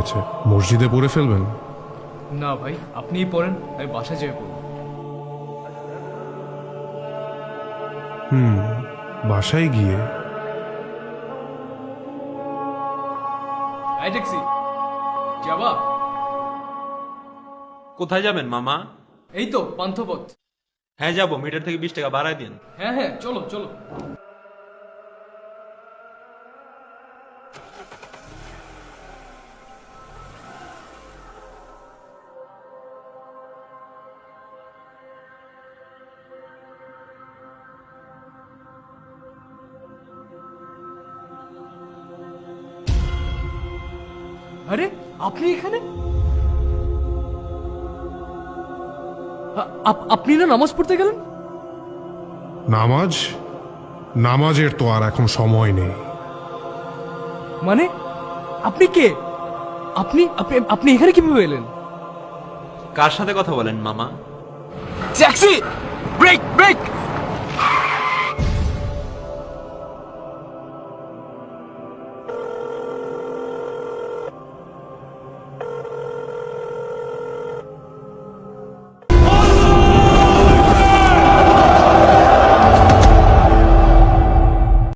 আছে, মসজিদে পড়ে ফেলবেন। না ভাই, আপনিই পড়েন, আমি বাসায় যেয়ে পড়ব। বাসায় গিয়ে? আই ট্যাক্সি যাবা? কোথায় যাবেন মামা? এই তো পান্থপথ। হ্যাঁ যাবো, মিটার থেকে 20 টাকা বাড়ায় দিন। হ্যাঁ হ্যাঁ, চলো চলো। আরে আপনি এখানে? আপনি না নামাজ পড়তে গেলেন? নামাজ? নামাজের তো আর এখন সময় নেই। মানে আপনি কে? আপনি আপনি আপনি এখানে কিভাবে এলেন? কার সাথে কথা বলেন মামা? ট্যাক্সি! Brake break!